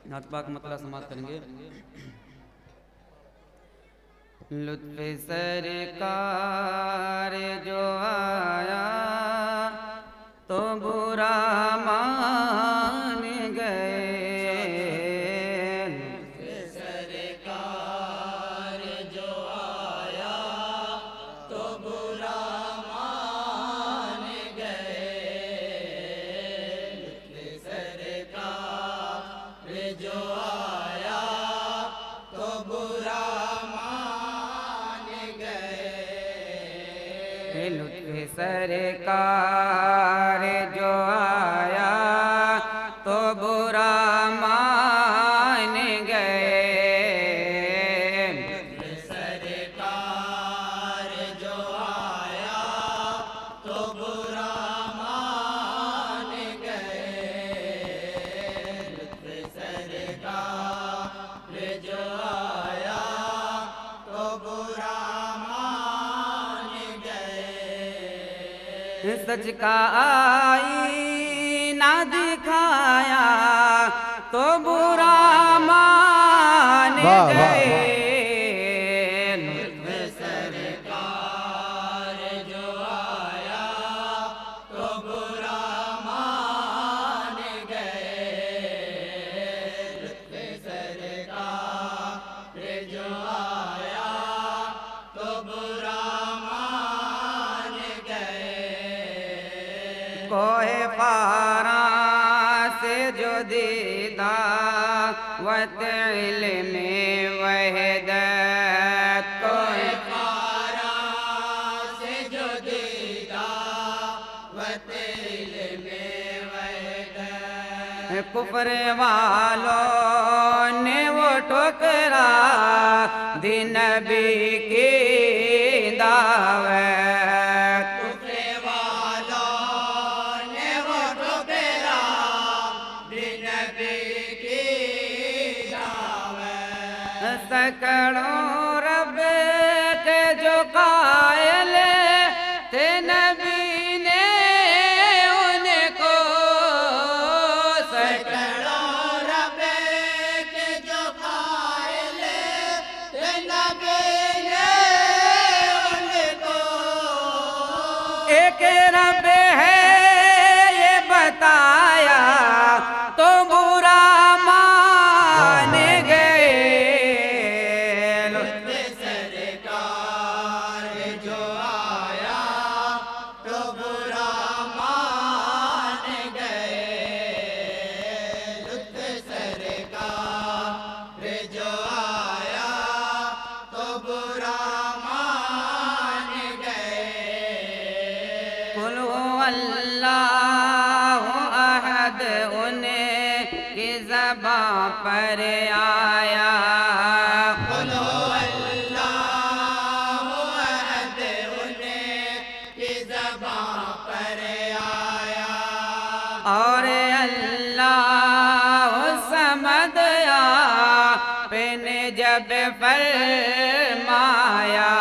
नात पाक मतला समाप्त करेंगे। लुत्फ़ सरकार जो आया तो बुरा मान गए। लुत्फ़ सरकार जो आया तो बुरा मान गए। लुत्फ़ सरकार जो आया तो बुरा लुत्फ़ सरकार जो आया तो बुरा मान गए। लुत्फ़ सरकार जो आया तो बुरा मान गए। लुत्फ़ सरकार जो आया तो बुरा सच का आईना दिखाया तो बुरा मान गए। लुत्फ़ सरकार जो आया तो बुरा मान गए। लुत्फ़ सरकार जो आया तो बुरा कोहे फारा से जो दीदा वत इल्म वहदत। कोहे फारा से जो दीदा वत इल्म वहदत। कुफ्र वालों ने वो ठुकरा दी नबी की दावत। सैकड़ों रब के जो कायल थे नबी ने उनको। सैकड़ों रब के जो कायल थे नबी ने उनको। एक रब है ये बताया तो बुरा मान गए। अल्लाहु अहद उनकी ज़बां पर आया। बोलो अल्लाहु अहद उनकी ज़बां पर आया। और अल्लाह समद आपने जब फरमाया।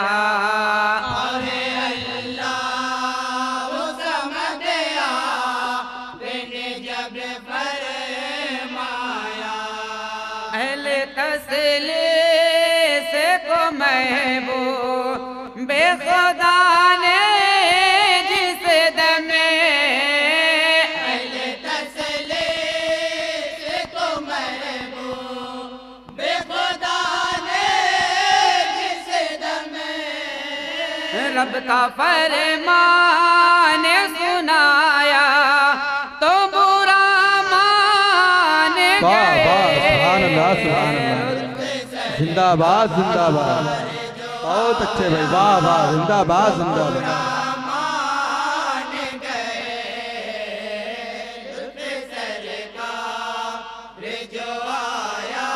तस्लीस को महबूब बेखुदा ने जिस दमे। तस्लीस को महबूब बेखुदा ने जिस दमे। रब का फरमान सुनाया तो बुरा मान गए। जिंदाबाद जिंदाबाद, बहुत अच्छे भाई, वाह वाह, जिंदाबाद जिंदाबाद। जो आया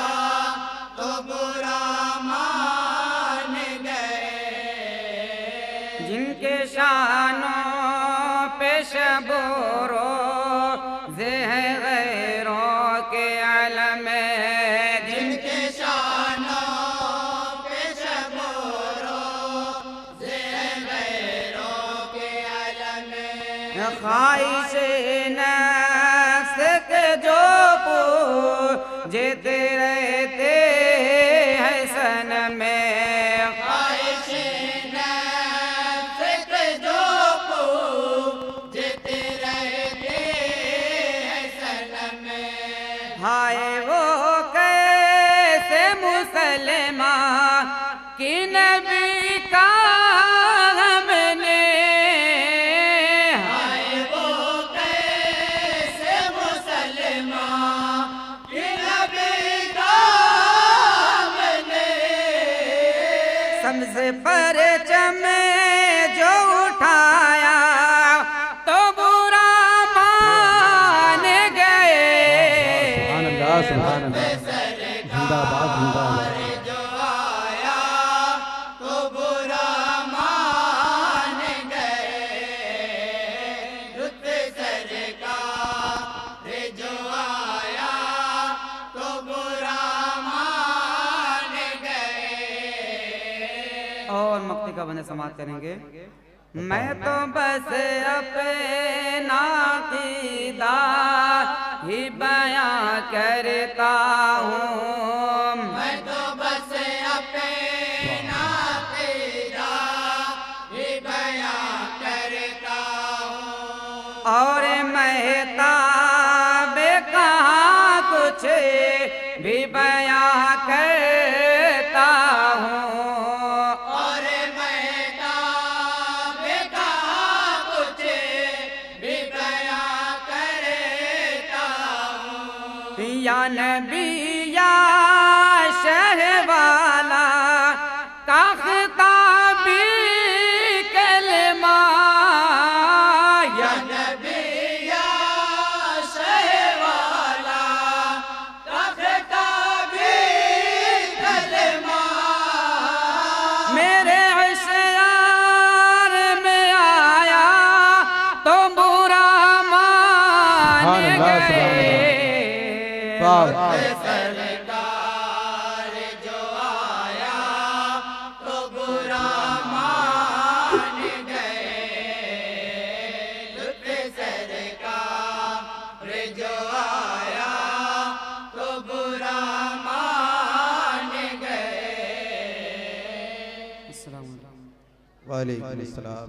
तो बुरा मान गए। जिनके शानों पे शबोरो ज़हरों के आलम। जिनके शानों पे शबोरो ज़हरों के आलम। ख्वाहिश नफ्स के जो जेते रहते हैं सन में ख्वाहिश नफ्स के जो जेते रहते हैं सन में। हाय वो कैसे मुसलमान कि नबी का हमने, हाय वो कैसे मुसलमान कि नबी का हमने, सबसे परचम जो उठाया तो बुरा मान गए। सुभान अल्लाह, सुभान अल्लाह, जिंदाबाद जिंदाबाद। जो आया तो बुरा मान गए, लुत्फ़ सरकार जो आया तो बुरा मान गए। और मक्ति का बने समाप्त करेंगे। मैं तो बस अपना क़ीदा ही बयां करता हूँ, मैं तो बस अपना क़ीदा ही बयां करता हूँ। और महताब कहाँ कुछ भी बयां करता हूँ, और महताब कहाँ कुछ भी बयां करता हूँ। या नबी या शहवाला का ख़िताबी कलमा, या नबी या शहवाला का ख़िताबी कलमा, मेरे होशियार में आया तो बुरा मान गए। सरकार जो आया तो बुरा मान गए, लुत्फ़ सरकार जो आया तो बुरा मान गए। वालेकुम अस्सलाम।